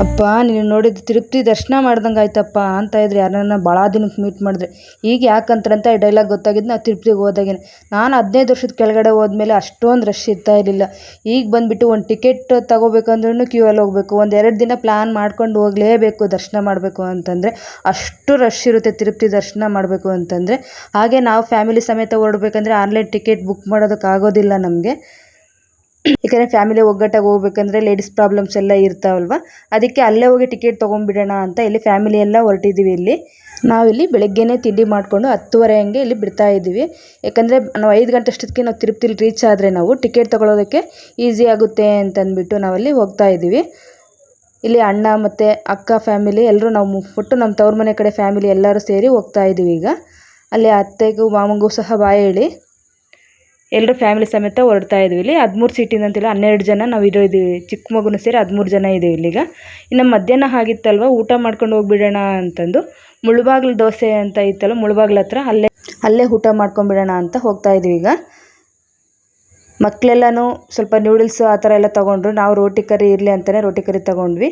ಅಪ್ಪ ನೀನು ನೋಡಿದ್ದು ತಿರುಪತಿ ದರ್ಶನ ಮಾಡ್ದಂಗೆ ಆಯ್ತಪ್ಪ ಅಂತ ಇದ್ರೆ ಯಾರನ್ನ ಭಾಳ ದಿನಕ್ಕೆ ಮೀಟ್ ಮಾಡಿದ್ರೆ ಈಗ ಯಾಕಂತಾರಂತ ಈ ಡೈಲಾಗ್ ಗೊತ್ತಾಗಿದ್ದು ನಾವು ತಿರುಪ್ತಿಗೆ ಹೋದಾಗೇನೆ. ನಾನು 15 ವರ್ಷದ ಕೆಳಗಡೆ ಹೋದ್ಮೇಲೆ ಅಷ್ಟೊಂದು ರಶ್ ಇರ್ತಾ ಇರಲಿಲ್ಲ. ಈಗ ಬಂದುಬಿಟ್ಟು ಒಂದು ಟಿಕೆಟ್ ತೊಗೋಬೇಕಂದ್ರೂ ಕ್ಯೂ ಅಲ್ಲಿ ಹೋಗಬೇಕು. ಒಂದು 2 ದಿನ ಪ್ಲ್ಯಾನ್ ಮಾಡ್ಕೊಂಡು ಹೋಗಲೇಬೇಕು ದರ್ಶನ ಮಾಡಬೇಕು ಅಂತಂದರೆ. ಅಷ್ಟು ರಶ್ ಇರುತ್ತೆ ತಿರುಪತಿ ದರ್ಶನ ಮಾಡಬೇಕು ಅಂತಂದರೆ. ಹಾಗೆ ನಾವು ಫ್ಯಾಮಿಲಿ ಸಮೇತ ಹೊರಡ್ಬೇಕಂದ್ರೆ ಆನ್ಲೈನ್ ಟಿಕೆಟ್ ಬುಕ್ ಮಾಡೋದಕ್ಕಾಗೋದಿಲ್ಲ ನಮಗೆ. ಯಾಕಂದರೆ ಫ್ಯಾಮಿಲಿ ಒಗ್ಗಟ್ಟಾಗಿ ಹೋಗ್ಬೇಕಂದ್ರೆ ಲೇಡೀಸ್ ಪ್ರಾಬ್ಲಮ್ಸ್ ಎಲ್ಲ ಇರ್ತಾವಲ್ವ, ಅದಕ್ಕೆ ಅಲ್ಲೇ ಹೋಗಿ ಟಿಕೆಟ್ ತೊಗೊಂಡ್ಬಿಡೋಣ ಅಂತ ಇಲ್ಲಿ ಫ್ಯಾಮಿಲಿ ಎಲ್ಲ ಹೊರಟಿದ್ದೀವಿ. ನಾವಿಲ್ಲಿ ಬೆಳಗ್ಗೆನೇ ತಿಂಡಿ ಮಾಡಿಕೊಂಡು 10:30 ಹಂಗೆ ಇಲ್ಲಿ ಬಿಡ್ತಾ ಇದ್ದೀವಿ. ಯಾಕಂದರೆ ನಾವು 5 ಗಂಟೆ ಅಷ್ಟೊತ್ತಿಗೆ ನಾವು ತಿರುಪತಿಲಿ ರೀಚ್ ಆದರೆ ನಾವು ಟಿಕೆಟ್ ತೊಗೊಳೋದಕ್ಕೆ ಈಸಿ ಆಗುತ್ತೆ ಅಂತಂದ್ಬಿಟ್ಟು ನಾವಲ್ಲಿ ಹೋಗ್ತಾ ಇದ್ದೀವಿ. ಇಲ್ಲಿ ಅಣ್ಣ ಮತ್ತು ಅಕ್ಕ ಫ್ಯಾಮಿಲಿ ಎಲ್ಲರೂ ನಾವು ಒಟ್ಟು ನಮ್ಮ ತವ್ರ ಮನೆ ಕಡೆ ಫ್ಯಾಮಿಲಿ ಎಲ್ಲರೂ ಸೇರಿ ಹೋಗ್ತಾ ಇದ್ದೀವಿ. ಈಗ ಅಲ್ಲಿ ಅತ್ತೆಗೂ ಮಾಮಗೂ ಸಹ ಬಾಯ್ ಹೇಳಿ ಎಲ್ಲರೂ ಫ್ಯಾಮಿಲಿ ಸಮೇತ ಹೊರಡ್ತಾ ಇದ್ದೀವಿ. ಇಲ್ಲಿ 13 ಸೀಟಿಂದ ಅಂತಿಲ್ಲ, 12 ಜನ ನಾವು ಇದ್ದೀವಿ. ಚಿಕ್ಕ ಮಗುನೂ ಸೇರಿ 13 ಜನ ಇದ್ದೀವಿ ಇಲ್ಲಿಗ. ಇನ್ನು ಮಧ್ಯಾಹ್ನ ಆಗಿತ್ತಲ್ವ, ಊಟ ಮಾಡ್ಕೊಂಡು ಹೋಗ್ಬಿಡೋಣ ಅಂತಂದು ಮುಳುಬಾಗಿಲು ದೋಸೆ ಅಂತ ಇತ್ತಲ್ಲ, ಮುಳುಬಾಗಿಲು ಹತ್ರ ಅಲ್ಲೇ ಊಟ ಮಾಡ್ಕೊಂಬಿಡೋಣ ಅಂತ ಹೋಗ್ತಾ ಇದ್ದೀವಿ. ಈಗ ಮಕ್ಕಳೆಲ್ಲನೂ ಸ್ವಲ್ಪ ನೂಡಲ್ಸು ಆ ಥರ ಎಲ್ಲ ತೊಗೊಂಡ್ರು. ನಾವು ರೋಟಿ ಕರಿ ಇರಲಿ ಅಂತಲೇ ರೋಟಿ ಕರಿ ತೊಗೊಂಡ್ವಿ.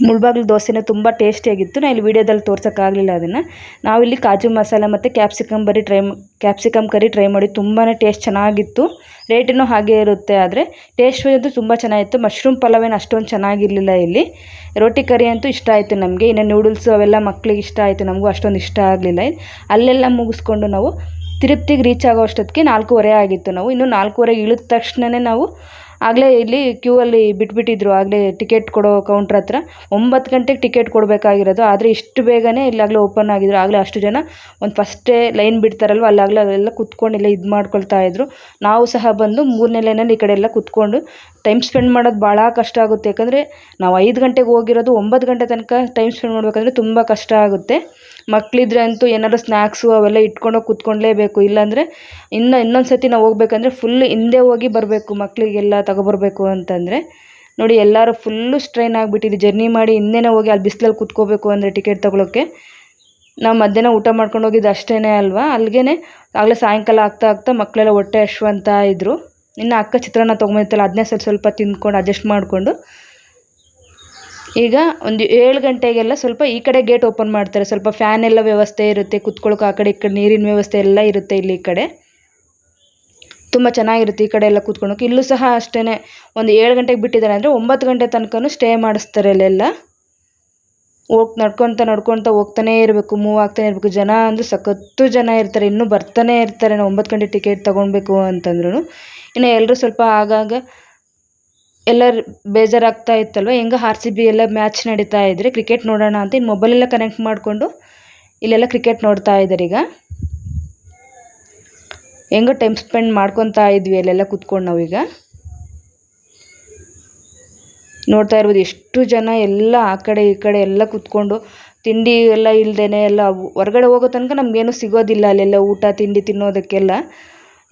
ಮುಳುಬಾಗಿಲು ದೋಸೆನೂ ತುಂಬ ಟೇಸ್ಟಿಯಾಗಿತ್ತು. ನಾನು ಇಲ್ಲಿ ವೀಡಿಯೋದಲ್ಲಿ ತೋರ್ಸೋಕ್ಕಾಗಲಿಲ್ಲ ಅದನ್ನು. ನಾವಿಲ್ಲಿ ಕಾಜು ಮಸಾಲ ಮತ್ತು ಕ್ಯಾಪ್ಸಿಕಮ್ ಕರಿ ಟ್ರೈ ಮಾಡಿ ತುಂಬಾ ಟೇಸ್ಟ್ ಚೆನ್ನಾಗಿತ್ತು. ರೇಟೂ ಹಾಗೆ ಇರುತ್ತೆ, ಆದರೆ ಟೇಸ್ಟ್ ಅಂತೂ ತುಂಬ ಚೆನ್ನಾಗಿತ್ತು. ಮಶ್ರೂಮ್ ಪಲಾವೇನು ಅಷ್ಟೊಂದು ಚೆನ್ನಾಗಿರಲಿಲ್ಲ. ಇಲ್ಲಿ ರೋಟಿ ಕರಿ ಅಂತೂ ಇಷ್ಟ ಆಯಿತು ನಮಗೆ. ಇನ್ನು ನೂಡಲ್ಸು ಅವೆಲ್ಲ ಮಕ್ಕಳಿಗೆ ಇಷ್ಟ ಆಯಿತು, ನಮಗೂ ಅಷ್ಟೊಂದು ಇಷ್ಟ ಆಗಲಿಲ್ಲ. ಅಲ್ಲೆಲ್ಲ ಮುಗಿಸ್ಕೊಂಡು ನಾವು ತಿರುಪ್ತಿಗೆ ರೀಚ್ ಆಗೋ ಅಷ್ಟೊತ್ತಿಗೆ 4:15 ಆಗಿತ್ತು. ನಾವು ಇನ್ನು 4:15 ಇಳಿದ ತಕ್ಷಣವೇ ನಾವು ಆಗಲೇ ಇಲ್ಲಿ ಕ್ಯೂ ಅಲ್ಲಿ ಬಿಟ್ಬಿಟ್ಟಿದ್ರು. ಆಗಲೇ ಟಿಕೆಟ್ ಕೊಡೋ ಕೌಂಟ್ರ್ ಹತ್ರ 9 ಗಂಟೆಗೆ ಟಿಕೆಟ್ ಕೊಡಬೇಕಾಗಿರೋದು, ಆದರೆ ಇಷ್ಟು ಬೇಗನೆ ಇಲ್ಲಾಗಲೇ ಓಪನ್ ಆಗಿದ್ರು. ಆಗಲೇ ಅಷ್ಟು ಜನ ಒಂದು ಫಸ್ಟೇ ಲೈನ್ ಬಿಡ್ತಾರಲ್ವ, ಅಲ್ಲಾಗಲೇ ಅಲ್ಲೆಲ್ಲ ಕುತ್ಕೊಂಡು ಎಲ್ಲ ಇದು ಮಾಡ್ಕೊಳ್ತಾ ಇದ್ರು. ನಾವು ಸಹ ಬಂದು 3ನೇ ಲೈನಲ್ಲಿ ಈ ಕಡೆ ಎಲ್ಲ ಕುತ್ಕೊಂಡು ಟೈಮ್ ಸ್ಪೆಂಡ್ ಮಾಡೋದು ಭಾಳ ಕಷ್ಟ ಆಗುತ್ತೆ. ಯಾಕಂದರೆ ನಾವು 5 ಗಂಟೆಗೆ ಹೋಗಿರೋದು, 9 ಗಂಟೆ ತನಕ ಟೈಮ್ ಸ್ಪೆಂಡ್ ಮಾಡಬೇಕಂದ್ರೆ ತುಂಬ ಕಷ್ಟ ಆಗುತ್ತೆ. ಮಕ್ಕಳಿದ್ರೆ ಅಂತೂ ಏನಾದ್ರು ಸ್ನ್ಯಾಕ್ಸು ಅವೆಲ್ಲ ಇಟ್ಕೊಂಡೋಗಿ ಕುತ್ಕೊಳ್ಳೇಬೇಕು. ಇಲ್ಲಾಂದರೆ ಇನ್ನೊಂದು ಸತಿ ನಾವು ಹೋಗ್ಬೇಕಂದ್ರೆ ಫುಲ್ ಹಿಂದೆ ಹೋಗಿ ಬರಬೇಕು, ಮಕ್ಕಳಿಗೆಲ್ಲ ತಗೊಬರ್ಬೇಕು ಅಂತಂದರೆ. ನೋಡಿ ಎಲ್ಲರೂ ಫುಲ್ಲು ಸ್ಟ್ರೈನ್ ಆಗಿಬಿಟ್ಟಿದ್ದು. ಜರ್ನಿ ಮಾಡಿ ಹಿಂದೆನೇ ಹೋಗಿ ಅಲ್ಲಿ ಬಿಸಿಲಲ್ಲಿ ಕುತ್ಕೋಬೇಕು ಅಂದರೆ ಟಿಕೆಟ್ ತೊಗೊಳಕ್ಕೆ. ನಾವು ಮಧ್ಯಾಹ್ನ ಊಟ ಮಾಡ್ಕೊಂಡು ಹೋಗಿದ್ದು ಅಷ್ಟೇ ಅಲ್ವಾ, ಅಲ್ಲಿಗೆ ಆಗಲೇ ಸಾಯಂಕಾಲ ಆಗ್ತಾ ಮಕ್ಕಳೆಲ್ಲ ಹೊಟ್ಟೆ ಹಶ್ವಂತ ಇದ್ದರು. ಇನ್ನು ಅಕ್ಕ ಚಿತ್ರಾನ್ನ ತೊಗೊಂಬಂದಿತ್ತಲ್ಲ, ಅದನ್ನೇ ಸ್ವಲ್ಪ ತಿಂದ್ಕೊಂಡು ಅಡ್ಜಸ್ಟ್ ಮಾಡಿಕೊಂಡು ಈಗ ಒಂದು 7 ಗಂಟೆಗೆಲ್ಲ ಸ್ವಲ್ಪ ಈ ಕಡೆ ಗೇಟ್ ಓಪನ್ ಮಾಡ್ತಾರೆ. ಸ್ವಲ್ಪ ಫ್ಯಾನ್ ಎಲ್ಲ ವ್ಯವಸ್ಥೆ ಇರುತ್ತೆ, ಕುತ್ಕೊಳ್ಳೋಕೆ ಆ ಕಡೆ ಈ ಕಡೆ ನೀರಿನ ವ್ಯವಸ್ಥೆ ಎಲ್ಲ ಇರುತ್ತೆ. ಇಲ್ಲಿ ಈ ಕಡೆ ತುಂಬ ಚೆನ್ನಾಗಿರುತ್ತೆ ಈ ಕಡೆ ಎಲ್ಲ ಕೂತ್ಕೊಳ್ಳೋಕೆ. ಇಲ್ಲೂ ಸಹ ಅಷ್ಟೇ, ಒಂದು 7 ಗಂಟೆಗೆ ಬಿಟ್ಟಿದ್ದಾರೆ ಅಂದರೆ 9 ಗಂಟೆ ತನಕ ಸ್ಟೇ ಮಾಡಿಸ್ತಾರೆ ಅಲ್ಲೆಲ್ಲ. ನಡ್ಕೊತ ಹೋಗ್ತಾನೇ ಇರಬೇಕು, ಮೂವ್ ಆಗ್ತಾನೆ ಇರಬೇಕು. ಜನ ಅಂದರೆ ಸಖತ್ತು ಜನ ಇರ್ತಾರೆ, ಇನ್ನೂ ಬರ್ತಾನೆ ಇರ್ತಾರೆ. ನಾವು 9 ಗಂಟೆ ಟಿಕೆಟ್ ತೊಗೊಳ್ಬೇಕು ಅಂತಂದ್ರೂ. ಇನ್ನು ಎಲ್ಲರೂ ಸ್ವಲ್ಪ ಆಗಾಗ ಎಲ್ಲ ಬೇಜಾರಾಗ್ತಾ ಇತ್ತಲ್ವ, ಹೆಂಗೆ RCB ಎಲ್ಲ ಮ್ಯಾಚ್ ನಡೀತಾ ಇದ್ದರೆ ಕ್ರಿಕೆಟ್ ನೋಡೋಣ ಅಂತ ಇನ್ನು ಮೊಬೈಲೆಲ್ಲ ಕನೆಕ್ಟ್ ಮಾಡಿಕೊಂಡು ಇಲ್ಲೆಲ್ಲ ಕ್ರಿಕೆಟ್ ನೋಡ್ತಾ ಇದ್ದಾರೆ. ಈಗ ಹೆಂಗೋ ಟೈಮ್ ಸ್ಪೆಂಡ್ ಮಾಡ್ಕೊತಾ ಇದ್ವಿ ಅಲ್ಲೆಲ್ಲ ಕುತ್ಕೊಂಡು. ನಾವೀಗ ನೋಡ್ತಾ ಇರ್ಬೋದು ಎಷ್ಟು ಜನ ಎಲ್ಲ ಆ ಕಡೆ ಈ ಕಡೆ ಎಲ್ಲ ಕುತ್ಕೊಂಡು ತಿಂಡಿ ಎಲ್ಲ ಇಲ್ಲದೇ ಎಲ್ಲ ಹೊರಗಡೆ ಹೋಗೋ ತನಕ ನಮಗೇನು ಸಿಗೋದಿಲ್ಲ. ಅಲ್ಲೆಲ್ಲ ಊಟ ತಿಂಡಿ ತಿನ್ನೋದಕ್ಕೆಲ್ಲ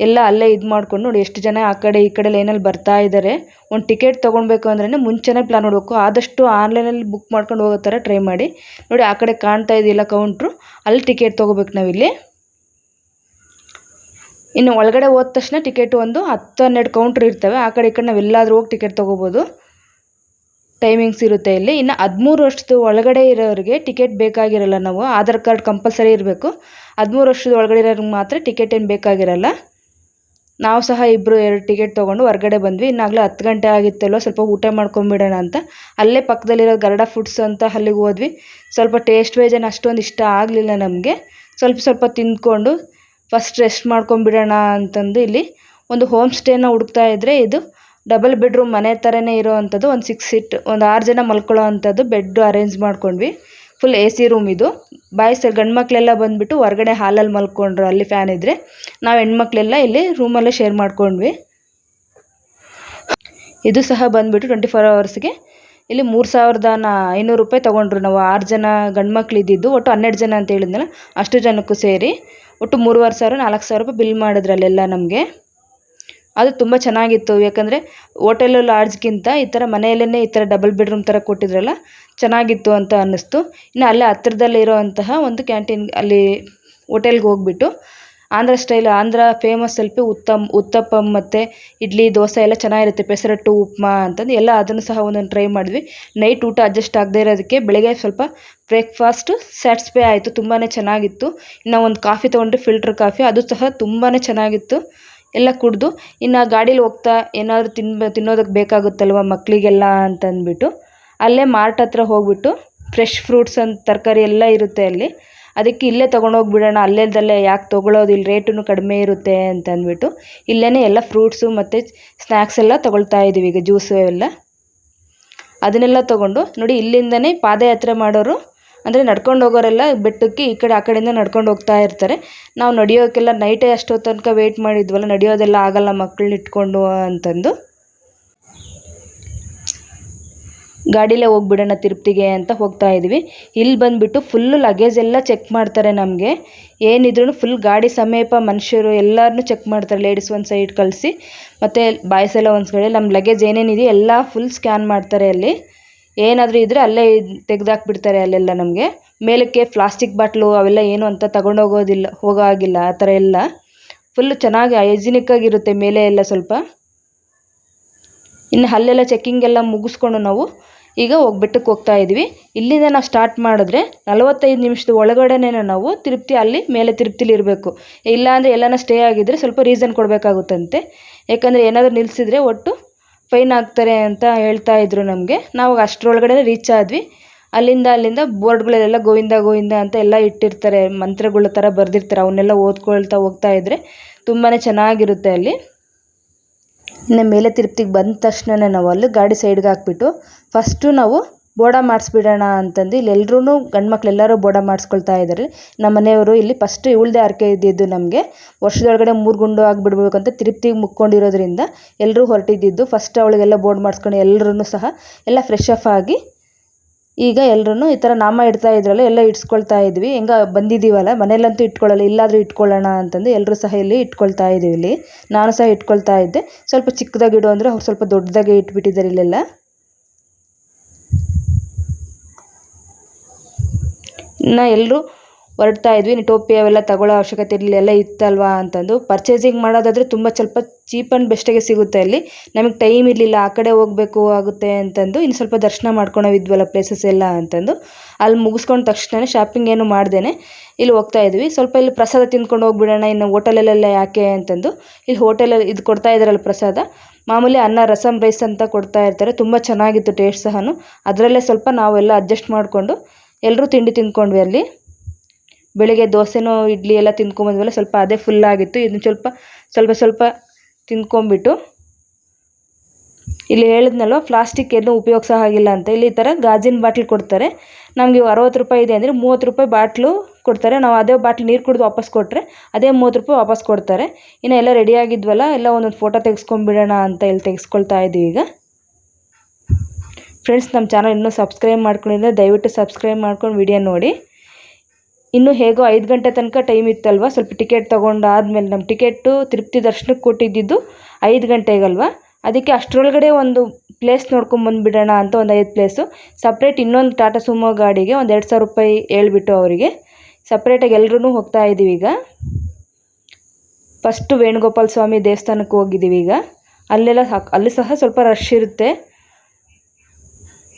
ಎಲ್ಲ ಅಲ್ಲೇ ಇದು ಮಾಡ್ಕೊಂಡು ನೋಡಿ ಎಷ್ಟು ಜನ ಆ ಕಡೆ ಈ ಕಡೆ ಲೈನಲ್ಲಿ ಬರ್ತಾ ಇದ್ದಾರೆ. ಒಂದು ಟಿಕೆಟ್ ತೊಗೊಳ್ಬೇಕು ಅಂದ್ರೆ ಮುಂಚೆನೇ ಪ್ಲ್ಯಾನ್ ಮಾಡಬೇಕು. ಆದಷ್ಟು ಆನ್ಲೈನಲ್ಲಿ ಬುಕ್ ಮಾಡ್ಕೊಂಡು ಹೋಗೋ ಥರ ಟ್ರೈ ಮಾಡಿ. ನೋಡಿ ಆ ಕಡೆ ಕಾಣ್ತಾ ಇದೆಯಲ್ಲ ಕೌಂಟ್ರು, ಅಲ್ಲಿ ಟಿಕೆಟ್ ತೊಗೋಬೇಕು ನಾವಿಲ್ಲಿ. ಇನ್ನು ಒಳಗಡೆ ಹೋದ ತಕ್ಷಣ ಟಿಕೆಟ್ ಒಂದು 10-12 ಕೌಂಟ್ರ್ ಇರ್ತವೆ. ಆ ಕಡೆ ಈ ಕಡೆ ನಾವೆಲ್ಲಾದರೂ ಹೋಗಿ ಟಿಕೆಟ್ ತೊಗೋಬೋದು, ಟೈಮಿಂಗ್ಸ್ ಇರುತ್ತೆ ಇಲ್ಲಿ. ಇನ್ನು 13 ವರ್ಷದ ಒಳಗಡೆ ಇರೋರಿಗೆ ಟಿಕೆಟ್ ಬೇಕಾಗಿರಲ್ಲ. ನಾವು ಆಧಾರ್ ಕಾರ್ಡ್ ಕಂಪಲ್ಸರಿ ಇರಬೇಕು. 13 ವರ್ಷದ ಒಳಗಡೆ ಇರೋರಿಗೆ ಮಾತ್ರ ಟಿಕೆಟ್ ಏನು ಬೇಕಾಗಿರಲ್ಲ. ನಾವು ಸಹ 2 ಟಿಕೆಟ್ ತೊಗೊಂಡು ಹೊರಗಡೆ ಬಂದ್ವಿ. ಇನ್ನಾಗಲೇ 10 ಗಂಟೆ ಆಗಿತ್ತಲ್ವ, ಸ್ವಲ್ಪ ಊಟ ಮಾಡ್ಕೊಂಬಿಡೋಣ ಅಂತ ಅಲ್ಲೇ ಪಕ್ಕದಲ್ಲಿರೋ ಗರುಡ ಫುಡ್ಸ್ ಅಂತ ಅಲ್ಲಿಗೆ ಹೋದ್ವಿ. ಸ್ವಲ್ಪ ಟೇಸ್ಟ್ ವೈಸ್ ಏನು ಅಷ್ಟೊಂದು ಇಷ್ಟ ಆಗಲಿಲ್ಲ ನಮಗೆ. ಸ್ವಲ್ಪ ತಿಂದ್ಕೊಂಡು ಫಸ್ಟ್ ರೆಸ್ಟ್ ಮಾಡ್ಕೊಂಬಿಡೋಣ ಅಂತಂದು ಇಲ್ಲಿ ಒಂದು ಹೋಮ್ ಸ್ಟೇನ ಹುಡುಕ್ತಾ ಇದ್ದರೆ, ಇದು ಡಬಲ್ ಬೆಡ್ರೂಮ್ ಮನೆ ಥರನೇ ಇರೋ ಅಂಥದ್ದು. ಒಂದು 6 ಸೀಟ್, ಒಂದು 6 ಜನ ಮಲ್ಕೊಳ್ಳೋ ಅಂಥದ್ದು ಬೆಡ್ ಅರೇಂಜ್ ಮಾಡ್ಕೊಂಡ್ವಿ. ಫುಲ್ AC ರೂಮ್ ಇದು. ಗಂಡು ಮಕ್ಕಳೆಲ್ಲ ಬಂದುಬಿಟ್ಟು ಹೊರಗಡೆ ಹಾಲಲ್ಲಿ ಮಲ್ಕೊಂಡ್ರು, ಅಲ್ಲಿ ಫ್ಯಾನ್ ಇದ್ದರೆ. ನಾವು ಹೆಣ್ಮಕ್ಳೆಲ್ಲ ಇಲ್ಲಿ ರೂಮಲ್ಲೇ ಶೇರ್ ಮಾಡ್ಕೊಂಡ್ವಿ. ಇದು ಸಹ ಬಂದುಬಿಟ್ಟು 24 ಅವರ್ಸ್ಗೆ ಇಲ್ಲಿ 3,500 ರೂಪಾಯಿ ತೊಗೊಂಡ್ರು. ನಾವು 6 ಜನ ಗಂಡು ಮಕ್ಳು ಇದ್ದಿದ್ದು, ಒಟ್ಟು 12 ಜನ ಅಂತ ಹೇಳಿದ್ನಲ್ಲ, ಅಷ್ಟು ಜನಕ್ಕೂ ಸೇರಿ ಒಟ್ಟು 3,500 4,000 ರೂಪಾಯಿ ಬಿಲ್ ಮಾಡಿದ್ರು ಅಲ್ಲೆಲ್ಲ ನಮಗೆ. ಅದು ತುಂಬ ಚೆನ್ನಾಗಿತ್ತು. ಯಾಕಂದರೆ ಹೋಟೆಲು ಲಾಡ್ಜ್ಗಿಂತ ಈ ಥರ ಮನೆಯಲ್ಲೇ ಈ ಥರ ಡಬಲ್ ಬೆಡ್ರೂಮ್ ಥರ ಕೊಟ್ಟಿದ್ರಲ್ಲ, ಚೆನ್ನಾಗಿತ್ತು ಅಂತ ಅನ್ನಿಸ್ತು. ಇನ್ನು ಅಲ್ಲೇ ಹತ್ತಿರದಲ್ಲೇ ಇರೋವಂತಹ ಒಂದು ಕ್ಯಾಂಟೀನ್, ಅಲ್ಲಿ ಹೋಟೆಲ್ಗೆ ಹೋಗ್ಬಿಟ್ಟು ಆಂಧ್ರ ಸ್ಟೈಲ್, ಆಂಧ್ರ ಫೇಮಸ್ ಸ್ವಲ್ಪ ಉತ್ತಪ್ಪಂ ಮತ್ತು ಇಡ್ಲಿ ದೋಸೆ ಎಲ್ಲ ಚೆನ್ನಾಗಿರುತ್ತೆ, ಪೆಸರಟ್ಟು ಉಪ್ಮಾ ಅಂತಂದು ಎಲ್ಲ ಅದನ್ನು ಸಹ ಒಂದೊಂದು ಟ್ರೈ ಮಾಡಿದ್ವಿ. ನೈಟ್ ಊಟ ಅಡ್ಜಸ್ಟ್ ಆಗದೆ ಇರೋದಕ್ಕೆ ಬೆಳಗ್ಗೆ ಸ್ವಲ್ಪ ಬ್ರೇಕ್ಫಾಸ್ಟು ಸ್ಯಾಟಿಸ್ಫೈ ಆಯಿತು, ತುಂಬಾ ಚೆನ್ನಾಗಿತ್ತು. ಇನ್ನು ಒಂದು ಕಾಫಿ ತೊಗೊಂಡ್ರೆ ಫಿಲ್ಟರ್ ಕಾಫಿ, ಅದು ಸಹ ತುಂಬಾ ಚೆನ್ನಾಗಿತ್ತು. ಎಲ್ಲ ಕುಡಿದು ಇನ್ನು ಗಾಡೀಲಿ ಹೋಗ್ತಾ ಏನಾದರೂ ತಿನ್ನೋದಕ್ಕೆ ಬೇಕಾಗುತ್ತಲ್ವ ಮಕ್ಕಳಿಗೆಲ್ಲ ಅಂತಂದ್ಬಿಟ್ಟು ಅಲ್ಲೇ ಮಾರ್ಟ್ ಹತ್ರ ಹೋಗ್ಬಿಟ್ಟು ಫ್ರೆಶ್ ಫ್ರೂಟ್ಸ್ ಅಂತ ತರಕಾರಿ ಎಲ್ಲ ಇರುತ್ತೆ ಅಲ್ಲಿ, ಅದಕ್ಕೆ ಇಲ್ಲೇ ತೊಗೊಂಡೋಗ್ಬಿಡೋಣ, ಅಲ್ಲೇದಲ್ಲೇ ಯಾಕೆ ತೊಗೊಳೋದು, ಇಲ್ಲಿ ರೇಟೂ ಕಡಿಮೆ ಇರುತ್ತೆ ಅಂತಂದ್ಬಿಟ್ಟು ಇಲ್ಲೇ ಎಲ್ಲ ಫ್ರೂಟ್ಸು ಮತ್ತು ಸ್ನ್ಯಾಕ್ಸ್ ಎಲ್ಲ ತೊಗೊಳ್ತಾ ಇದ್ದೀವಿ. ಈಗ ಜ್ಯೂಸು ಎಲ್ಲ ಅದನ್ನೆಲ್ಲ ತೊಗೊಂಡು ನೋಡಿ, ಇಲ್ಲಿಂದನೇ ಪಾದಯಾತ್ರೆ ಮಾಡೋರು ಅಂದರೆ ನಡ್ಕೊಂಡು ಹೋಗೋರೆಲ್ಲ ಬೆಟ್ಟಕ್ಕೆ ಈ ಕಡೆ ಆ ಕಡೆಯಿಂದ ನಡ್ಕೊಂಡು ಹೋಗ್ತಾ ಇರ್ತಾರೆ. ನಾವು ನಡೆಯೋಕ್ಕೆಲ್ಲ ನೈಟೇ ಅಷ್ಟೊತ್ತು ತನಕ ವೆಯ್ಟ್ ಮಾಡಿದ್ವಲ್ಲ, ನಡೆಯೋದೆಲ್ಲ ಆಗಲ್ಲ ಮಕ್ಕಳನ್ನ ಇಟ್ಕೊಂಡು ಅಂತಂದು ಗಾಡೀಲೇ ಹೋಗ್ಬಿಡೋಣ ತಿರುಪ್ತಿಗೆ ಅಂತ ಹೋಗ್ತಾ ಇದ್ವಿ. ಇಲ್ಲಿ ಬಂದುಬಿಟ್ಟು ಫುಲ್ಲು ಲಗೇಜ್ ಎಲ್ಲ ಚೆಕ್ ಮಾಡ್ತಾರೆ ನಮಗೆ, ಏನಿದ್ರು ಫುಲ್ ಗಾಡಿ ಸಮೇತ ಮನುಷ್ಯರು ಎಲ್ಲರನ್ನೂ ಚೆಕ್ ಮಾಡ್ತಾರೆ. ಲೇಡೀಸ್ ಒಂದು ಸೈಡ್ ಕಳಿಸಿ ಮತ್ತು ಬಾಯ್ಸ್ ಎಲ್ಲ ಒಂದು ಕಡೆ, ನಮ್ಮ ಲಗೇಜ್ ಏನೇನಿದೆಯೋ ಎಲ್ಲ ಫುಲ್ ಸ್ಕ್ಯಾನ್ ಮಾಡ್ತಾರೆ. ಅಲ್ಲಿ ಏನಾದರೂ ಇದ್ದರೆ ಅಲ್ಲೇ ತೆಗೆದಾಕ್ಬಿಡ್ತಾರೆ ಅಲ್ಲೆಲ್ಲ. ನಮಗೆ ಮೇಲಕ್ಕೆ ಪ್ಲಾಸ್ಟಿಕ್ ಬಾಟ್ಲು ಅವೆಲ್ಲ ಏನು ಅಂತ ಹೋಗೋ ಆಗಿಲ್ಲ, ಆ ಥರ ಎಲ್ಲ ಫುಲ್ಲು ಚೆನ್ನಾಗಿ ಹೈಜಿನಿಕ್ಕಾಗಿರುತ್ತೆ ಮೇಲೆ ಎಲ್ಲ ಸ್ವಲ್ಪ. ಇನ್ನು ಅಲ್ಲೆಲ್ಲ ಚೆಕ್ಕಿಂಗ್ ಎಲ್ಲ ಮುಗಿಸ್ಕೊಂಡು ನಾವು ಈಗ ಬೆಟ್ಟಕ್ಕೆ ಹೋಗ್ತಾ ಇದ್ವಿ. ಇಲ್ಲಿಂದ ನಾವು ಸ್ಟಾರ್ಟ್ ಮಾಡಿದ್ರೆ 45 ನಿಮಿಷದ ಒಳಗಡೆನೇ ನಾವು ಅಲ್ಲಿ ಮೇಲೆ ತಿರುಪ್ತಿಲಿ ಇರಬೇಕು. ಇಲ್ಲಾಂದರೆ ಎಲ್ಲನ ಸ್ಟೇ ಆಗಿದ್ದರೆ ಸ್ವಲ್ಪ ರೀಸನ್ ಕೊಡಬೇಕಾಗುತ್ತಂತೆ, ಯಾಕಂದರೆ ಏನಾದರೂ ನಿಲ್ಲಿಸಿದ್ರೆ ಒಟ್ಟು ಫೈನ್ ಆಗ್ತಾರೆ ಅಂತ ಹೇಳ್ತಾ ಇದ್ರು ನಮಗೆ. ನಾವು ಅಷ್ಟರೊಳಗಡೆ ರೀಚ್ ಆದ್ವಿ. ಅಲ್ಲಿಂದ ಬೋರ್ಡ್ಗಳಲ್ಲೆಲ್ಲ ಗೋವಿಂದ ಗೋವಿಂದ ಅಂತ ಎಲ್ಲ ಇಟ್ಟಿರ್ತಾರೆ, ಮಂತ್ರಗಳ ಥರ ಬರೆದಿರ್ತಾರೆ, ಅವನ್ನೆಲ್ಲ ಓದ್ಕೊಳ್ತಾ ಹೋಗ್ತಾ ಇದ್ದರೆ ತುಂಬಾ ಚೆನ್ನಾಗಿರುತ್ತೆ ಅಲ್ಲಿ. ಇನ್ನು ಮೇಲೆ ತಿರುಪ್ತಿಗೆ ಬಂದ ತಕ್ಷಣ ನಾವು ಅಲ್ಲಿ ಗಾಡಿ ಸೈಡ್ಗೆ ಹಾಕ್ಬಿಟ್ಟು ಫಸ್ಟು ನಾವು ಬೋಡ ಮಾಡಿಸ್ಬಿಡೋಣ ಅಂತಂದು ಇಲ್ಲಿ ಎಲ್ಲರೂ ಗಂಡು ಮಕ್ಕಳೆಲ್ಲರೂ ಬೋಡ ಮಾಡಿಸ್ಕೊಳ್ತಾ ಇದ್ದಾರೆ. ನಮ್ಮ ಮನೆಯವರು ಇಲ್ಲಿ ಫಸ್ಟು ಇವಳದೇ ಹರಕೆ ಇದ್ದಿದ್ದು, ನಮಗೆ ವರ್ಷದೊಳಗಡೆ 3 ಗುಂಡು ಆಗಿಬಿಡ್ಬೇಕು ಅಂತ ತಿರುಪ್ತಿಗೆ ಮುಕ್ಕೊಂಡಿರೋದ್ರಿಂದ ಎಲ್ಲರೂ ಹೊರಟಿದ್ದು. ಫಸ್ಟ್ ಅವಳಿಗೆಲ್ಲ ಬೋರ್ಡ್ ಮಾಡಿಸ್ಕೊಂಡು ಎಲ್ಲರೂ ಸಹ ಎಲ್ಲ ಫ್ರೆಶ್ ಅಪ್ ಆಗಿ ಈಗ ಎಲ್ಲರೂ ಈ ಥರ ನಾಮ ಇಡ್ತಾ ಇದ್ರಲ್ಲ, ಎಲ್ಲ ಇಟ್ಸ್ಕೊಳ್ತಾ ಇದ್ವಿ. ಹೆಂಗ ಬಂದಿದ್ದೀವಲ್ಲ ಮನೇಲಂತೂ ಇಟ್ಕೊಳ್ಳಲ್ಲ, ಇಲ್ಲಾದರೂ ಇಟ್ಕೊಳ್ಳೋಣ ಅಂತಂದು ಎಲ್ಲರೂ ಸಹ ಇಲ್ಲಿ ಇಟ್ಕೊಳ್ತಾ ಇದ್ದೀವಿ. ಇಲ್ಲಿ ನಾನು ಸಹ ಇಟ್ಕೊಳ್ತಾ ಇದ್ದೆ. ಸ್ವಲ್ಪ ಚಿಕ್ಕದಾಗಿ ಇಡು ಅಂದರೆ ಅವ್ರು ಸ್ವಲ್ಪ ದೊಡ್ಡದಾಗೆ ಇಟ್ಬಿಟ್ಟಿದ್ದಾರೆ ಇಲ್ಲೆಲ್ಲ. ಇನ್ನು ಎಲ್ಲರೂ ಹೊರಡ್ತಾ ಇದ್ವಿ. ಟೋಪಿ ಅವೆಲ್ಲ ತಗೊಳ್ಳೋ ಅವಶ್ಯಕತೆ ಇರಲಿಲ್ಲ, ಎಲ್ಲ ಇತ್ತಲ್ವಾ ಅಂತಂದು. ಪರ್ಚೇಸಿಂಗ್ ಮಾಡೋದಾದರೆ ತುಂಬ ಸ್ವಲ್ಪ ಚೀಪ್ ಆ್ಯಂಡ್ ಬೆಸ್ಟಾಗೆ ಸಿಗುತ್ತೆ ಅಲ್ಲಿ. ನಮಗೆ ಟೈಮ್ ಇರಲಿಲ್ಲ, ಆ ಕಡೆ ಹೋಗಬೇಕು ಆಗುತ್ತೆ ಅಂತಂದು ಇನ್ನು ಸ್ವಲ್ಪ ದರ್ಶನ ಮಾಡ್ಕೊಳವಿದ್ವಲ್ಲ ಪ್ಲೇಸಸ್ ಎಲ್ಲ ಅಂತಂದು ಅಲ್ಲಿ ಮುಗಿಸ್ಕೊಂಡ ತಕ್ಷಣ ಶಾಪಿಂಗ್ ಏನು ಮಾಡ್ದೇನೆ ಇಲ್ಲಿ ಹೋಗ್ತಾ ಇದ್ವಿ. ಸ್ವಲ್ಪ ಇಲ್ಲಿ ಪ್ರಸಾದ ತಿಂದ್ಕೊಂಡು ಹೋಗ್ಬಿಡೋಣ, ಇನ್ನು ಹೋಟೆಲಲ್ಲೆಲ್ಲ ಯಾಕೆ ಅಂತಂದು ಇಲ್ಲಿ ಹೋಟೆಲಲ್ಲಿ ಇದು ಕೊಡ್ತಾ ಇದ್ದಾರಲ್ಲ ಪ್ರಸಾದ, ಮಾಮೂಲಿ ಅನ್ನ ರಸಮ್ ರೈಸ್ ಅಂತ ಕೊಡ್ತಾ ಇರ್ತಾರೆ. ತುಂಬ ಚೆನ್ನಾಗಿತ್ತು ಟೇಸ್ಟ್ ಸಹ. ಅದರಲ್ಲೇ ಸ್ವಲ್ಪ ನಾವೆಲ್ಲ ಅಡ್ಜಸ್ಟ್ ಮಾಡಿಕೊಂಡು ಎಲ್ಲರೂ ತಿಂಡಿ ತಿಂದ್ಕೊಂಡ್ವಿ ಅಲ್ಲಿ. ಬೆಳಿಗ್ಗೆ ದೋಸೆನೋ ಇಡ್ಲಿ ಎಲ್ಲ ತಿಂದ್ಕೊಂಬಂದ್ವಲ್ಲ, ಸ್ವಲ್ಪ ಅದೇ ಫುಲ್ಲಾಗಿತ್ತು. ಇದನ್ನು ಸ್ವಲ್ಪ ತಿಂದ್ಕೊಂಬಿಟ್ಟು ಇಲ್ಲಿ ಹೇಳಿದ್ನಲ್ವ ಪ್ಲಾಸ್ಟಿಕ್ ಏನೂ ಉಪಯೋಗಿಸೋ ಹಾಗಿಲ್ಲ ಅಂತ, ಇಲ್ಲಿ ಈ ಥರ ಗಾಜಿನ ಬಾಟ್ಲು ಕೊಡ್ತಾರೆ. ನಮಗೆ 60 ರೂಪಾಯಿ ಇದೆ ಅಂದರೆ 30 ರೂಪಾಯಿ ಬಾಟ್ಲು ಕೊಡ್ತಾರೆ. ನಾವು ಅದೇ ಬಾಟ್ಲು ನೀರು ಕುಡಿದು ವಾಪಸ್ ಕೊಟ್ಟರೆ ಅದೇ 30 ರೂಪಾಯಿ ವಾಪಸ್ ಕೊಡ್ತಾರೆ. ಇನ್ನು ಎಲ್ಲ ರೆಡಿಯಾಗಿದ್ವಲ್ಲ, ಎಲ್ಲ ಒಂದೊಂದು ಫೋಟೋ ತೆಗೆಸ್ಕೊಂಬಿಡೋಣ ಅಂತ ಇಲ್ಲಿ ತೆಗೆಸ್ಕೊಳ್ತಾ ಇದ್ದೀವಿ ಈಗ. ಫ್ರೆಂಡ್ಸ್, ನಮ್ಮ ಚಾನಲ್ ಇನ್ನೂ ಸಬ್ಸ್ಕ್ರೈಬ್ ಮಾಡ್ಕೊಂಡಿದ್ರೆ ದಯವಿಟ್ಟು ಸಬ್ಸ್ಕ್ರೈಬ್ ಮಾಡ್ಕೊಂಡು ವಿಡಿಯೋ ನೋಡಿ. ಇನ್ನೂ ಹೇಗೋ 5 ಗಂಟೆ ತನಕ ಟೈಮ್ ಇತ್ತಲ್ವ, ಸ್ವಲ್ಪ ಟಿಕೆಟ್ ತೊಗೊಂಡಾದ್ಮೇಲೆ ನಮ್ಮ ಟಿಕೆಟು ತಿರುಪ್ತಿ ದರ್ಶನಕ್ಕೆ ಕೊಟ್ಟಿದ್ದು 5 ಗಂಟೆಗಲ್ವ, ಅದಕ್ಕೆ ಅಷ್ಟರೊಳಗಡೆ ಒಂದು ಪ್ಲೇಸ್ ನೋಡ್ಕೊಂಬಂದುಬಿಡೋಣ ಅಂತ ಒಂದು 5 ಪ್ಲೇಸು ಸಪ್ರೇಟ್ ಇನ್ನೊಂದು ಟಾಟಾ ಸುಮೋ ಗಾಡಿಗೆ ಒಂದು 2000 ರೂಪಾಯಿ ಹೇಳ್ಬಿಟ್ಟು ಅವರಿಗೆ ಸಪ್ರೇಟಾಗಿ ಎಲ್ಲರೂ ಹೋಗ್ತಾ ಇದ್ದೀವಿ ಈಗ. ಫಸ್ಟು ವೇಣುಗೋಪಾಲ ಸ್ವಾಮಿ ದೇವಸ್ಥಾನಕ್ಕೆ ಹೋಗಿದ್ದೀವಿ ಈಗ. ಅಲ್ಲಿ ಸಹ ಸ್ವಲ್ಪ ರಶ್ ಇರುತ್ತೆ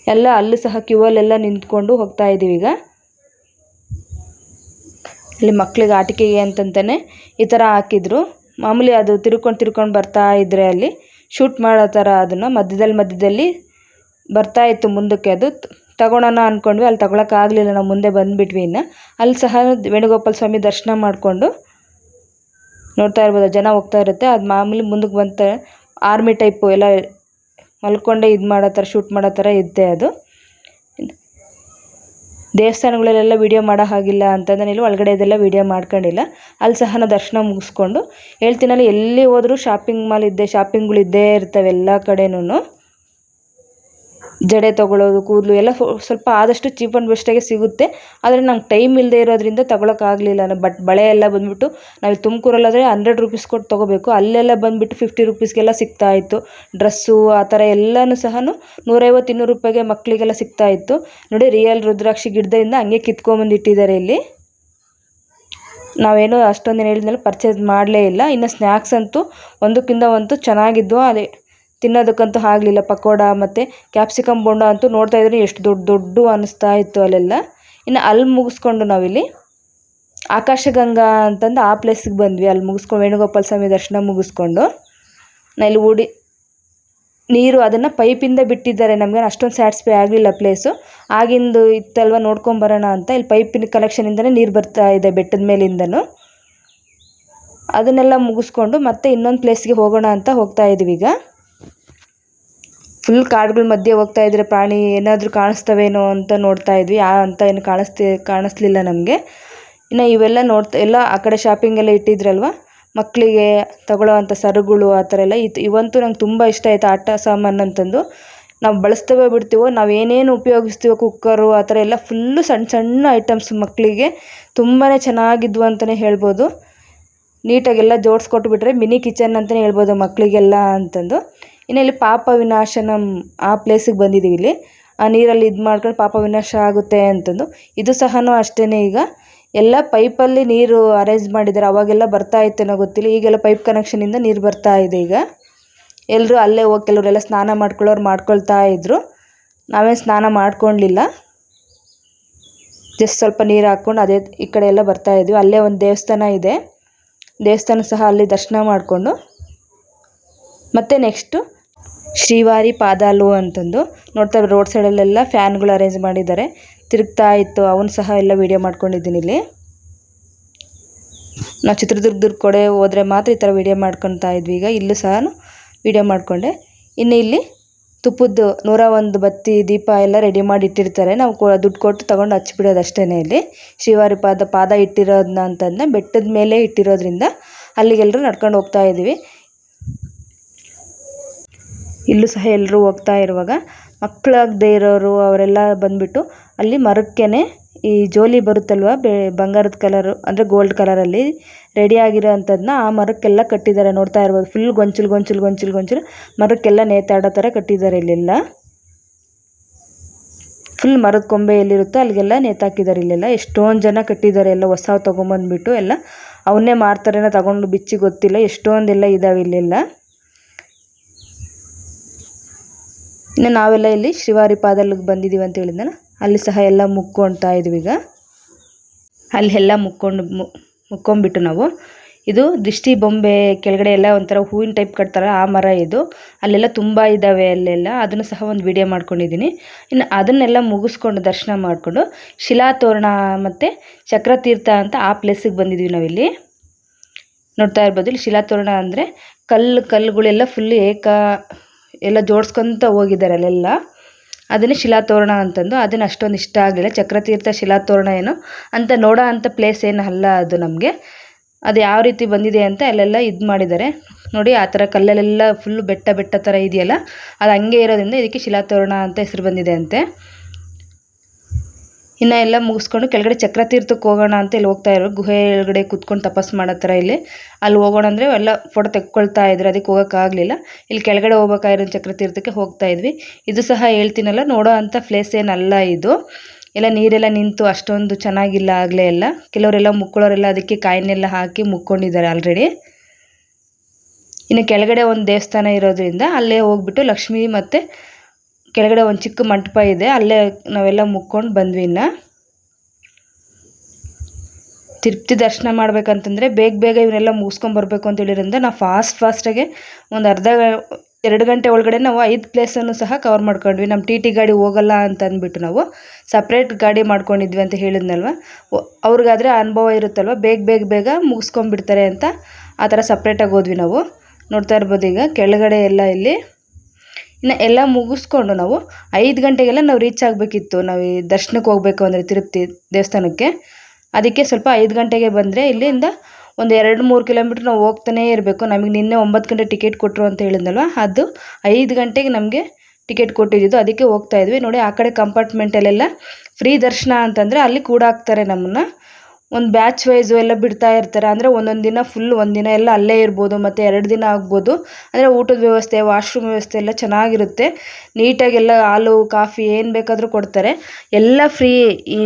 ಎಲ್ಲ, ಅಲ್ಲಿ ಸಹ ಕ್ಯೂವಲ್ಲೆಲ್ಲ ನಿಂತ್ಕೊಂಡು ಹೋಗ್ತಾ ಇದ್ದೀವಿ ಈಗ. ಇಲ್ಲಿ ಮಕ್ಕಳಿಗೆ ಆಟಿಕೆಗೆ ಅಂತಂತಾನೆ ಈ ಥರ ಹಾಕಿದ್ರು, ಮಾಮೂಲಿ ಅದು ತಿರ್ಕೊಂಡು ಬರ್ತಾ ಇದ್ದರೆ ಅಲ್ಲಿ ಶೂಟ್ ಮಾಡೋ ಥರ ಅದನ್ನು ಮಧ್ಯದಲ್ಲಿ ಬರ್ತಾ ಇತ್ತು ಮುಂದಕ್ಕೆ. ಅದು ತಗೊಳ್ಳೋಣ ಅಂದ್ಕೊಂಡ್ವಿ, ಅಲ್ಲಿ ತಗೊಳಕ್ಕಾಗಲಿಲ್ಲ, ನಾವು ಮುಂದೆ ಬಂದುಬಿಟ್ವಿ. ಇನ್ನು ಅಲ್ಲಿ ಸಹ ವೇಣುಗೋಪಾಲ ಸ್ವಾಮಿ ದರ್ಶನ ಮಾಡಿಕೊಂಡು ನೋಡ್ತಾ ಇರ್ಬೋದು, ಜನ ಹೋಗ್ತಾ ಇರುತ್ತೆ. ಅದು ಮಾಮೂಲಿ ಮುಂದಕ್ಕೆ ಬಂತ ಆರ್ಮಿ ಟೈಪು ಎಲ್ಲ ಮಲ್ಕೊಂಡೆ ಇದು ಮಾಡೋ ಥರ ಶೂಟ್ ಮಾಡೋ ಥರ ಇದ್ದೆ. ಅದು ದೇವಸ್ಥಾನಗಳಲ್ಲೆಲ್ಲ ವೀಡಿಯೋ ಮಾಡೋ ಹಾಗಿಲ್ಲ ಅಂತಂದ್ರೆ ನೀವು ಒಳಗಡೆ ಇದೆಲ್ಲ ವೀಡಿಯೋ ಮಾಡ್ಕೊಂಡಿಲ್ಲ. ಅಲ್ಲಿ ಸಹ ನಾನು ದರ್ಶನ ಮುಗಿಸ್ಕೊಂಡು ಹೇಳ್ತೀನಲ್ಲ, ಎಲ್ಲಿ ಹೋದರೂ ಶಾಪಿಂಗ್ ಮಾಲ್ ಶಾಪಿಂಗ್ಗಳಿದ್ದೇ ಇರ್ತವೆ ಎಲ್ಲ ಕಡೆನೂ. ಜಡೆ ತೊಗೊಳ್ಳೋದು, ಕೂದಲು ಎಲ್ಲ ಸ್ವಲ್ಪ ಆದಷ್ಟು ಚೀಪ್ ಆ್ಯಂಡ್ ಬೆಸ್ಟಾಗೆ ಸಿಗುತ್ತೆ. ಆದರೆ ನಂಗೆ ಟೈಮ್ ಇಲ್ಲದೆ ಇರೋದ್ರಿಂದ ತೊಗೊಳಕ್ಕಾಗಲಿಲ್ಲ. ಬಳೆ ಎಲ್ಲ ಬಂದುಬಿಟ್ಟು ನಾವು ತುಮಕೂರಲ್ಲಾದರೆ 100 ರೂಪೀಸ್ ಕೊಟ್ಟು ತೊಗೋಬೇಕು, ಅಲ್ಲೆಲ್ಲ ಬಂದುಬಿಟ್ಟು 50 ರೂಪೀಸ್ಗೆಲ್ಲ ಸಿಗ್ತಾಯಿತ್ತು. ಡ್ರೆಸ್ಸು ಆ ಥರ ಎಲ್ಲನೂ ಸಹ 150-200 ರೂಪಾಯಿಗೆ ಮಕ್ಕಳಿಗೆಲ್ಲ ಸಿಗ್ತಾಯಿತ್ತು. ನೋಡಿ, ರಿಯಲ್ ರುದ್ರಾಕ್ಷಿ ಗಿಡದಿಂದ ಹಂಗೆ ಕಿತ್ಕೊಂಬಂದು ಇಟ್ಟಿದ್ದಾರೆ ಇಲ್ಲಿ. ನಾವೇನು ಅಷ್ಟೊಂದಿನ ಹೇಳಿದ್ಮೇಲೆ ಪರ್ಚೇಸ್ ಮಾಡಲೇ ಇಲ್ಲ. ಇನ್ನು ಸ್ನ್ಯಾಕ್ಸ್ ಅಂತೂ ಒಂದಕ್ಕಿಂತ ಒಂದು ಚೆನ್ನಾಗಿದ್ವು. ಅದೇ ತಿನ್ನೋದಕ್ಕಂತೂ ಆಗಲಿಲ್ಲ. ಪಕೋಡ ಮತ್ತು ಕ್ಯಾಪ್ಸಿಕಮ್ ಬೋಂಡ ಅಂತೂ ನೋಡ್ತಾ ಇದ್ರೆ ಎಷ್ಟು ದೊಡ್ಡ ದೊಡ್ಡ ಅನ್ನಿಸ್ತಾ ಇತ್ತು ಅಲ್ಲೆಲ್ಲ. ಇನ್ನು ಅಲ್ಲಿ ಮುಗಿಸ್ಕೊಂಡು ನಾವಿಲ್ಲಿ ಆಕಾಶಗಂಗಾ ಅಂತಂದು ಆ ಪ್ಲೇಸಿಗೆ ಬಂದ್ವಿ. ಅಲ್ಲಿ ಮುಗಿಸ್ಕೊಂಡು ವೇಣುಗೋಪಾಲ ಸ್ವಾಮಿ ದರ್ಶನ ಮುಗಿಸ್ಕೊಂಡು ಇಲ್ಲಿ ನೀರು ಅದನ್ನು ಪೈಪಿಂದ ಬಿಟ್ಟಿದ್ದಾರೆ. ನಮಗೆ ಅಷ್ಟೊಂದು ಸ್ಯಾಟಿಸ್ಫೈ ಆಗಲಿಲ್ಲ ಪ್ಲೇಸು. ಆಗಿಂದು ಇತ್ತಲ್ವ ನೋಡ್ಕೊಂಬರೋಣ ಅಂತ ಇಲ್ಲಿ ಪೈಪಿನ ಕಲೆಕ್ಷನಿಂದನೇ ನೀರು ಬರ್ತಾ ಇದೆ ಬೆಟ್ಟದ ಮೇಲಿಂದನೂ. ಅದನ್ನೆಲ್ಲ ಮುಗಿಸ್ಕೊಂಡು ಮತ್ತೆ ಇನ್ನೊಂದು ಪ್ಲೇಸ್ಗೆ ಹೋಗೋಣ ಅಂತ ಹೋಗ್ತಾ ಇದ್ದೀವಿ. ಈಗ ಫುಲ್ ಕಾಡುಗಳ ಮಧ್ಯೆ ಹೋಗ್ತಾ ಇದ್ರೆ ಪ್ರಾಣಿ ಏನಾದರೂ ಕಾಣಿಸ್ತವೇನೋ ಅಂತ ನೋಡ್ತಾ ಇದ್ವಿ. ಅಂತ ಏನು ಕಾಣಿಸ್ಲಿಲ್ಲ ನಮಗೆ. ಇನ್ನು ಇವೆಲ್ಲ ಎಲ್ಲ ಆ ಕಡೆ ಶಾಪಿಂಗ್ ಎಲ್ಲ ಇಟ್ಟಿದ್ರಲ್ವ, ಮಕ್ಕಳಿಗೆ ತಗೊಳ್ಳೋ ಅಂಥ ಸರಗಳು ಆ ಥರ ಎಲ್ಲ ಇವಂತೂ ನಂಗೆ ತುಂಬ ಇಷ್ಟ ಆಯಿತು. ಆಟ ಸಾಮಾನು ಅಂತಂದು ನಾವು ಬಳಸ್ತೇವೋ ಬಿಡ್ತೀವೋ, ನಾವು ಏನೇನು ಉಪಯೋಗಿಸ್ತೀವೋ ಕುಕ್ಕರು ಆ ಥರ ಎಲ್ಲ ಫುಲ್ಲು ಸಣ್ಣ ಸಣ್ಣ ಐಟಮ್ಸ್ ಮಕ್ಕಳಿಗೆ ತುಂಬಾ ಚೆನ್ನಾಗಿದ್ವು ಅಂತಲೇ ಹೇಳ್ಬೋದು. ನೀಟಾಗೆಲ್ಲ ಜೋಡಿಸ್ಕೊಟ್ಬಿಟ್ರೆ ಮಿನಿ ಕಿಚನ್ ಅಂತಲೇ ಹೇಳ್ಬೋದು ಮಕ್ಕಳಿಗೆಲ್ಲ ಅಂತಂದು. ಇನ್ನು ಇಲ್ಲಿ ಪಾಪ ವಿನಾಶನಂ ಆ ಪ್ಲೇಸಿಗೆ ಬಂದಿದ್ದೀವಿ. ಇಲ್ಲಿ ಆ ನೀರಲ್ಲಿ ಇದು ಮಾಡ್ಕೊಂಡು ಪಾಪ ವಿನಾಶ ಆಗುತ್ತೆ ಅಂತಂದು. ಇದು ಸಹ ಅಷ್ಟೇ, ಈಗ ಎಲ್ಲ ಪೈಪಲ್ಲಿ ನೀರು ಅರೇಂಜ್ ಮಾಡಿದ್ದಾರೆ. ಅವಾಗೆಲ್ಲ ಬರ್ತಾ ಇತ್ತೇನೋ ಗೊತ್ತಿಲ್ಲ, ಈಗೆಲ್ಲ ಪೈಪ್ ಕನೆಕ್ಷನಿಂದ ನೀರು ಬರ್ತಾ ಇದೆ. ಈಗ ಎಲ್ಲರೂ ಅಲ್ಲೇ ಹೋಗಿ ಕೆಲವರೆಲ್ಲ ಸ್ನಾನ ಮಾಡ್ಕೊಳ್ತಾ ಇದ್ದರು. ನಾವೇನು ಸ್ನಾನ ಮಾಡ್ಕೊಳ್ಳಲಿಲ್ಲ, ಜಸ್ಟ್ ಸ್ವಲ್ಪ ನೀರು ಹಾಕ್ಕೊಂಡು ಅದೇ ಈ ಕಡೆ ಎಲ್ಲ ಬರ್ತಾ ಇದ್ವಿ. ಅಲ್ಲೇ ಒಂದು ದೇವಸ್ಥಾನ ಇದೆ, ದೇವಸ್ಥಾನ ಸಹ ಅಲ್ಲಿ ದರ್ಶನ ಮಾಡಿಕೊಂಡು ಮತ್ತು ನೆಕ್ಸ್ಟು ಶ್ರೀವಾರಿ ಪಾದಾಲು ಅಂತಂದು ನೋಡ್ತಾ ರೋಡ್ ಸೈಡಲ್ಲೆಲ್ಲ ಫ್ಯಾನ್ಗಳು ಅರೇಂಜ್ ಮಾಡಿದ್ದಾರೆ, ತಿರುಗ್ತಾ ಇತ್ತು. ಅವನು ಸಹ ಎಲ್ಲ ವೀಡಿಯೋ ಮಾಡ್ಕೊಂಡಿದ್ದೀನಿ. ಇಲ್ಲಿ ನಾವು ಚಿತ್ರದುರ್ಗದ ಕಡೆ ಹೋದರೆ ಮಾತ್ರ ಈ ಥರ ವೀಡಿಯೋ ಮಾಡ್ಕೊತಾ ಇದ್ವಿ. ಈಗ ಇಲ್ಲೂ ಸಹ ವೀಡಿಯೋ ಮಾಡಿಕೊಂಡೆ. ಇನ್ನು ಇಲ್ಲಿ ತುಪ್ಪದ್ದು 101 ಬತ್ತಿ ದೀಪ ಎಲ್ಲ ರೆಡಿ ಮಾಡಿ ಇಟ್ಟಿರ್ತಾರೆ. ನಾವು ದುಡ್ಡು ಕೊಟ್ಟು ತೊಗೊಂಡು ಹಚ್ಬಿಡೋದು ಅಷ್ಟೇ. ಇಲ್ಲಿ ಶ್ರೀವಾರಿ ಪಾದ ಇಟ್ಟಿರೋದನ್ನ ಅಂತಂದರೆ ಬೆಟ್ಟದ ಮೇಲೆ ಇಟ್ಟಿರೋದ್ರಿಂದ ಅಲ್ಲಿಗೆಲ್ಲರೂ ನಡ್ಕೊಂಡು ಹೋಗ್ತಾ ಇದ್ದೀವಿ. ಇಲ್ಲೂ ಸಹ ಎಲ್ಲರೂ ಹೋಗ್ತಾ ಇರುವಾಗ ಮಕ್ಕಳಾಗದೇ ಇರೋರು ಅವರೆಲ್ಲ ಬಂದುಬಿಟ್ಟು ಅಲ್ಲಿ ಮರಕ್ಕೇ ಈ ಜೋಲಿ ಬರುತ್ತಲ್ವ, ಬಂಗಾರದ ಕಲರು ಅಂದರೆ ಗೋಲ್ಡ್ ಕಲರಲ್ಲಿ ರೆಡಿ ಆಗಿರೋ ಅಂಥದ್ದನ್ನ ಆ ಮರಕ್ಕೆಲ್ಲ ಕಟ್ಟಿದ್ದಾರೆ. ನೋಡ್ತಾ ಇರ್ಬೋದು, ಫುಲ್ ಗೊಂಚಲು ಮರಕ್ಕೆಲ್ಲ ನೇತಾಡೋ ಥರ ಕಟ್ಟಿದ್ದಾರೆ. ಇಲ್ಲೆಲ್ಲ ಫುಲ್ ಮರದ ಕೊಂಬೆ ಎಲ್ಲಿರುತ್ತೋ ಅಲ್ಲಿಗೆಲ್ಲ ನೇತಾಕಿದ್ದಾರೆ. ಇಲ್ಲೆಲ್ಲ ಎಷ್ಟೊಂದು ಜನ ಕಟ್ಟಿದ್ದಾರೆ. ಎಲ್ಲ ಹೊಸ ತೊಗೊಂಬಂದ್ಬಿಟ್ಟು ಎಲ್ಲ ಅವನ್ನೇ ಮಾರ್ತಾರೇನೋ, ತಗೊಂಡು ಬಿಚ್ಚಿ ಗೊತ್ತಿಲ್ಲ. ಎಷ್ಟೊಂದೆಲ್ಲ ಇದ್ದಾವೆ ಇಲ್ಲೆಲ್ಲ. ಇನ್ನು ನಾವೆಲ್ಲ ಇಲ್ಲಿ ಶ್ರೀವಾರಿ ಪಾದಲ್ಲಿಗೆ ಬಂದಿದ್ದೀವಿ ಅಂತ ಹೇಳಿದ್ನಲ್ಲ, ಅಲ್ಲಿ ಸಹ ಎಲ್ಲ ಮುಕ್ಕೊಳ್ತಾ ಇದ್ವಿ. ಈಗ ಅಲ್ಲೆಲ್ಲ ಮುಕ್ಕೊಂಬಿಟ್ಟು ನಾವು ಇದು ದೃಷ್ಟಿ ಬೊಂಬೆ ಕೆಳಗಡೆ ಎಲ್ಲ ಒಂಥರ ಹೂವಿನ ಟೈಪ್ ಕಟ್ತಾರೆ, ಆ ಮರ ಇದು. ಅಲ್ಲೆಲ್ಲ ತುಂಬ ಇದ್ದಾವೆ ಅಲ್ಲೆಲ್ಲ. ಅದನ್ನು ಸಹ ಒಂದು ವಿಡಿಯೋ ಮಾಡ್ಕೊಂಡಿದ್ದೀನಿ. ಇನ್ನು ಅದನ್ನೆಲ್ಲ ಮುಗಿಸ್ಕೊಂಡು ದರ್ಶನ ಮಾಡಿಕೊಂಡು ಶಿಲಾತೋರಣ ಮತ್ತು ಚಕ್ರತೀರ್ಥ ಅಂತ ಆ ಪ್ಲೇಸಿಗೆ ಬಂದಿದ್ವಿ ನಾವಿಲ್ಲಿ. ನೋಡ್ತಾ ಇರ್ಬೋದು, ಇಲ್ಲಿ ಶಿಲಾತೋರಣ ಅಂದರೆ ಕಲ್ಲುಗಳೆಲ್ಲ ಫುಲ್ ಎಲ್ಲ ಜೋಡಿಸ್ಕೊತ ಹೋಗಿದ್ದಾರೆ ಅಲ್ಲೆಲ್ಲ. ಅದನ್ನೇ ಶಿಲಾತೋರಣ ಅಂತಂದು. ಅದನ್ನು ಅಷ್ಟೊಂದು ಇಷ್ಟ ಆಗಲಿಲ್ಲ. ಚಕ್ರತೀರ್ಥ ಶಿಲಾತೋರಣ ಏನೋ ಅಂತ ನೋಡೋ ಅಂಥ ಪ್ಲೇಸ್ ಏನು ಅಲ್ಲ ಅದು ನಮಗೆ. ಅದು ಯಾವ ರೀತಿ ಬಂದಿದೆ ಅಂತ ಅಲ್ಲೆಲ್ಲ ಇದು ಮಾಡಿದ್ದಾರೆ ನೋಡಿ. ಆ ಥರ ಕಲ್ಲಲ್ಲೆಲ್ಲ ಫುಲ್ಲು ಬೆಟ್ಟ ಥರ ಇದೆಯಲ್ಲ, ಅದು ಹಂಗೆ ಇರೋದ್ರಿಂದ ಇದಕ್ಕೆ ಶಿಲಾತೋರಣ ಅಂತ ಹೆಸರು ಬಂದಿದೆ ಅಂತೆ. ಇನ್ನು ಎಲ್ಲ ಮುಗಿಸ್ಕೊಂಡು ಕೆಳಗಡೆ ಚಕ್ರತೀರ್ಥಕ್ಕೆ ಹೋಗೋಣ ಅಂತ ಇಲ್ಲಿ ಹೋಗ್ತಾ ಇರೋ ಗುಹೆ ಒಳಗಡೆ ಕೂತ್ಕೊಂಡು ತಪಸ್ಸು ಮಾಡೋ ಥರ ಅಲ್ಲಿ ಹೋಗೋಣ ಅಂದರೆ ಎಲ್ಲ ಫೋಟೋ ತೆಕ್ಕೊಳ್ತಾ ಇದ್ರು, ಅದಕ್ಕೆ ಹೋಗೋಕ್ಕಾಗಲಿಲ್ಲ. ಇಲ್ಲಿ ಕೆಳಗಡೆ ಹೋಗ್ಬೇಕಾಗಿರೋ ಚಕ್ರತೀರ್ಥಕ್ಕೆ ಹೋಗ್ತಾ ಇದ್ವಿ. ಇದು ಸಹ ಹೇಳ್ತೀನಲ್ಲ, ನೋಡೋ ಅಂಥ ಪ್ಲೇಸ್ ಏನಲ್ಲ ಇದು. ಎಲ್ಲ ನೀರೆಲ್ಲ ನಿಂತು ಅಷ್ಟೊಂದು ಚೆನ್ನಾಗಿಲ್ಲ ಆಗಲೇ ಎಲ್ಲ. ಕೆಲವರೆಲ್ಲ ಮುಕ್ಕೊಳ್ಳೋರೆಲ್ಲ ಅದಕ್ಕೆ ಕಾಯಿನೆಲ್ಲ ಹಾಕಿ ಮುಕ್ಕೊಂಡಿದ್ದಾರೆ ಆಲ್ರೆಡಿ. ಇನ್ನು ಕೆಳಗಡೆ ಒಂದು ದೇವಸ್ಥಾನ ಇರೋದ್ರಿಂದ ಅಲ್ಲೇ ಹೋಗ್ಬಿಟ್ಟು ಲಕ್ಷ್ಮೀ ಮತ್ತು ಕೆಳಗಡೆ ಒಂದು ಚಿಕ್ಕ ಮಂಟಪ ಇದೆ, ಅಲ್ಲೇ ನಾವೆಲ್ಲ ಮುಕ್ಕೊಂಡು ಬಂದ್ವಿ. ಇನ್ನು ತಿರುಪ್ತಿ ದರ್ಶನ ಮಾಡ್ಬೇಕಂತಂದರೆ ಬೇಗ ಇವನ್ನೆಲ್ಲ ಮುಗಿಸ್ಕೊಂಬರ್ಬೇಕು ಅಂತ ಹೇಳಿದ್ರಿಂದ ನಾವು ಫಾಸ್ಟಾಗೆ ಒಂದು 2 ಗಂಟೆ ಒಳಗಡೆ ನಾವು 5 ಪ್ಲೇಸನ್ನು ಸಹ ಕವರ್ ಮಾಡ್ಕೊಂಡ್ವಿ. ನಮ್ಮ ಟಿ ಗಾಡಿ ಹೋಗಲ್ಲ ಅಂತ ಅಂದ್ಬಿಟ್ಟು ನಾವು ಸಪ್ರೇಟ್ ಗಾಡಿ ಮಾಡ್ಕೊಂಡಿದ್ವಿ ಅಂತ ಹೇಳಿದ್ನಲ್ವ. ಅವ್ರಿಗಾದರೆ ಅನುಭವ ಇರುತ್ತಲ್ವ, ಬೇಗ ಮುಗಿಸ್ಕೊಂಡ್ಬಿಡ್ತಾರೆ ಅಂತ ಆ ಥರ ಸಪ್ರೇಟಾಗಿ ಹೋದ್ವಿ ನಾವು. ನೋಡ್ತಾ ಇರ್ಬೋದು ಈಗ ಕೆಳಗಡೆ ಎಲ್ಲ ಇಲ್ಲಿ. ಇನ್ನು ಎಲ್ಲ ಮುಗಿಸ್ಕೊಂಡು ನಾವು 5 ಗಂಟೆಗೆಲ್ಲ ನಾವು ರೀಚ್ ಆಗಬೇಕಿತ್ತು. ನಾವು ಈ ದರ್ಶನಕ್ಕೆ ಹೋಗಬೇಕು ಅಂದರೆ ತಿರುಪತಿ ದೇವಸ್ಥಾನಕ್ಕೆ. ಅದಕ್ಕೆ ಸ್ವಲ್ಪ 5 ಗಂಟೆಗೆ ಬಂದರೆ ಇಲ್ಲಿಂದ ಒಂದು 2-3 ಕಿಲೋಮೀಟ್ರ್ ನಾವು ಹೋಗ್ತಾನೇ ಇರಬೇಕು. ನಮಗೆ ನಿನ್ನೆ 9 ಗಂಟೆ ಟಿಕೆಟ್ ಕೊಟ್ಟರು ಅಂತ ಹೇಳಿದ್ನಲ್ವ, ಅದು 5 ಗಂಟೆಗೆ ನಮಗೆ ಟಿಕೆಟ್ ಕೊಟ್ಟಿದ್ದು. ಅದಕ್ಕೆ ಹೋಗ್ತಾ ಇದ್ವಿ ನೋಡಿ. ಆ ಕಡೆ ಕಂಪಾರ್ಟ್ಮೆಂಟಲ್ಲೆಲ್ಲ ಫ್ರೀ ದರ್ಶನ ಅಂತಂದರೆ ಅಲ್ಲಿ ಕೂಡ ಹಾಕ್ತಾರೆ ನಮ್ಮನ್ನು. ಒಂದು ಬ್ಯಾಚ್ ವೈಸು ಎಲ್ಲ ಬಿಡ್ತಾ ಇರ್ತಾರೆ. ಅಂದರೆ ಒಂದೊಂದು ದಿನ ಫುಲ್ ಒಂದಿನ ಎಲ್ಲ ಅಲ್ಲೇ ಇರ್ಬೋದು, ಮತ್ತು 2 ದಿನ ಆಗ್ಬೋದು. ಅಂದರೆ ಊಟದ ವ್ಯವಸ್ಥೆ, ವಾಶ್ರೂಮ್ ವ್ಯವಸ್ಥೆ ಎಲ್ಲ ಚೆನ್ನಾಗಿರುತ್ತೆ. ನೀಟಾಗೆಲ್ಲ ಹಾಲು ಕಾಫಿ ಏನು ಬೇಕಾದರೂ ಕೊಡ್ತಾರೆ. ಎಲ್ಲ ಫ್ರೀ,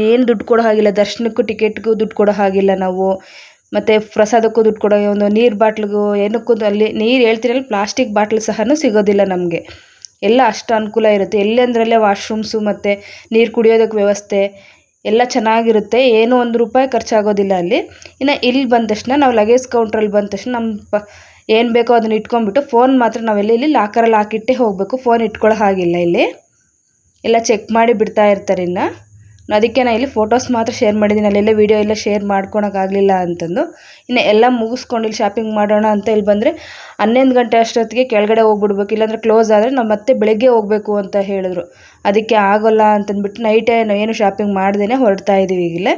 ಏನು ದುಡ್ಡು ಕೊಡೋ ಹಾಗಿಲ್ಲ. ದರ್ಶನಕ್ಕೂ ಟಿಕೆಟ್ಗೂ ದುಡ್ಡು ಕೊಡೋ ಹಾಗಿಲ್ಲ ನಾವು. ಮತ್ತು ಪ್ರಸಾದಕ್ಕೂ ದುಡ್ಡು ಕೊಡೋ ಒಂದು ನೀರು ಬಾಟ್ಲಿಗೂ ಏನಕ್ಕೂ ಅಲ್ಲಿ ನೀರು ಹೇಳ್ತೀರಲ್ಲ ಪ್ಲಾಸ್ಟಿಕ್ ಬಾಟ್ಲ್ ಸಹ ಸಿಗೋದಿಲ್ಲ ನಮಗೆ. ಎಲ್ಲ ಅಷ್ಟು ಅನುಕೂಲ ಇರುತ್ತೆ. ಎಲ್ಲೆಂದರಲ್ಲೇ ವಾಶ್ರೂಮ್ಸು ಮತ್ತು ನೀರು ಕುಡಿಯೋದಕ್ಕೆ ವ್ಯವಸ್ಥೆ ಎಲ್ಲ ಚೆನ್ನಾಗಿರುತ್ತೆ. ಏನೂ ₹1 ಖರ್ಚಾಗೋದಿಲ್ಲ ಅಲ್ಲಿ. ಇನ್ನು ಇಲ್ಲಿ ಬಂದ ತಕ್ಷಣ ನಾವು ಲಗೇಜ್ ಕೌಂಟ್ರಲ್ಲಿ ಬಂದ ತಕ್ಷಣ ನಮ್ಮ ಏನು ಬೇಕೋ ಅದನ್ನ ಇಟ್ಕೊಂಡ್ಬಿಟ್ಟು ಫೋನ್ ಮಾತ್ರ ನಾವೆಲ್ಲ ಇಲ್ಲಿ ಲಾಕರಲ್ಲಿ ಹಾಕಿಟ್ಟೇ ಹೋಗಬೇಕು. ಫೋನ್ ಇಟ್ಕೊಳ್ಳೋ ಹಾಗಿಲ್ಲ ಇಲ್ಲಿ. ಎಲ್ಲ ಚೆಕ್ ಮಾಡಿ ಬಿಡ್ತಾ ಇರ್ತಾರೆ. ಇನ್ನು ಅದಕ್ಕೆ ನಾನು ಇಲ್ಲಿ ಫೋಟೋಸ್ ಮಾತ್ರ ಶೇರ್ ಮಾಡಿದ್ದೀನಿ, ಅಲ್ಲೆಲ್ಲ ವೀಡಿಯೋ ಎಲ್ಲ ಶೇರ್ ಮಾಡ್ಕೊಳಕ್ಕಾಗಲಿಲ್ಲ ಅಂತಂದು. ಇನ್ನು ಎಲ್ಲ ಮುಗಿಸ್ಕೊಂಡು ಇಲ್ಲಿ ಶಾಪಿಂಗ್ ಮಾಡೋಣ ಅಂತ ಇಲ್ಲಿ ಬಂದರೆ 11 ಗಂಟೆ ಅಷ್ಟೊತ್ತಿಗೆ ಕೆಳಗಡೆ ಹೋಗ್ಬಿಡ್ಬೇಕು, ಇಲ್ಲಾಂದರೆ ಕ್ಲೋಸ್ ಆದರೆ ನಾವು ಮತ್ತೆ ಬೆಳಗ್ಗೆ ಹೋಗಬೇಕು ಅಂತ ಹೇಳಿದ್ರು. ಅದಕ್ಕೆ ಆಗೋಲ್ಲ ಅಂತಂದ್ಬಿಟ್ಟು ನೈಟೇ ಏನು ಶಾಪಿಂಗ್ ಮಾಡ್ದೇ ಹೊರಡ್ತಾ ಇದ್ದೀವಿ ಈಗಲೇ.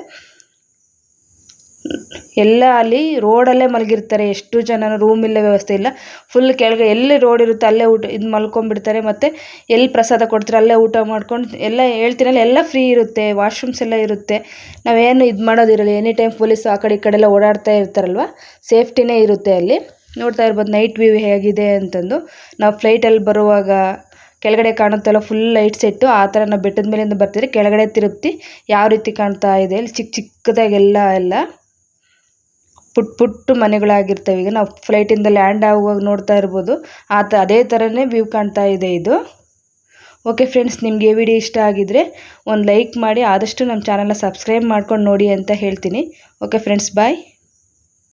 ಎಲ್ಲ ಅಲ್ಲಿ ರೋಡಲ್ಲೇ ಮಲಗಿರ್ತಾರೆ. ಎಷ್ಟು ಜನ ರೂಮ್ ಇಲ್ಲ, ವ್ಯವಸ್ಥೆ ಇಲ್ಲ. ಫುಲ್ ಕೆಳಗೆ ಎಲ್ಲಿ ರೋಡ್ ಇರುತ್ತೆ ಅಲ್ಲೇ ಊಟ ಇದು ಮಲ್ಕೊಂಡ್ಬಿಡ್ತಾರೆ. ಮತ್ತು ಎಲ್ಲಿ ಪ್ರಸಾದ ಕೊಡ್ತಾರೆ ಅಲ್ಲೇ ಊಟ ಮಾಡ್ಕೊಂಡು ಎಲ್ಲ ಹೇಳ್ತೀನಲ್ಲ ಎಲ್ಲ ಫ್ರೀ ಇರುತ್ತೆ. ವಾಶ್ರೂಮ್ಸ್ ಎಲ್ಲ ಇರುತ್ತೆ. ನಾವೇನು ಇದು ಮಾಡೋದಿರಲ್ಲ. ಎನಿ ಟೈಮ್ ಪೊಲೀಸ್ ಆ ಕಡೆ ಈ ಕಡೆ ಎಲ್ಲ ಓಡಾಡ್ತಾ ಇರ್ತಾರಲ್ವ, ಸೇಫ್ಟಿನೇ ಇರುತ್ತೆ ಅಲ್ಲಿ. ನೋಡ್ತಾ ಇರ್ಬೋದು ನೈಟ್ ವ್ಯೂ ಹೇಗಿದೆ ಅಂತಂದು. ನಾವು ಫ್ಲೈಟಲ್ಲಿ ಬರುವಾಗ ಕೆಳಗಡೆ ಕಾಣುತ್ತಲ್ಲ ಫುಲ್ ಲೈಟ್ ಸೆಟ್ಟು, ಆ ಥರ ನಾವು ಬೆಟ್ಟದ ಮೇಲಿಂದ ಬರ್ತಿದ್ರೆ ಕೆಳಗಡೆ ತಿರುಪ್ತಿ ಯಾವ ರೀತಿ ಕಾಣ್ತಾ ಇದೆ. ಇಲ್ಲಿ ಚಿಕ್ಕ ಚಿಕ್ಕದಾಗೆಲ್ಲ ಪುಟ್ಟ ಮನೆಗಳಾಗಿರ್ತವೆ. ಈಗ ನಾವು ಫ್ಲೈಟಿಂದ ಲ್ಯಾಂಡ್ ಆಗುವಾಗ ನೋಡ್ತಾ ಇರ್ಬೋದು, ಅದೇ ಥರನೇ ವ್ಯೂ ಕಾಣ್ತಾ ಇದೆ ಇದು. ಓಕೆ ಫ್ರೆಂಡ್ಸ್, ನಿಮಗೆ ಈ ವಿಡಿಯೋ ಇಷ್ಟ ಆಗಿದ್ದರೆ ಒಂದು ಲೈಕ್ ಮಾಡಿ, ಆದಷ್ಟು ನಮ್ಮ ಚಾನಲ್ನ ಸಬ್ಸ್ಕ್ರೈಬ್ ಮಾಡ್ಕೊಂಡು ನೋಡಿ ಅಂತ ಹೇಳ್ತೀನಿ. ಓಕೆ ಫ್ರೆಂಡ್ಸ್, ಬಾಯ್.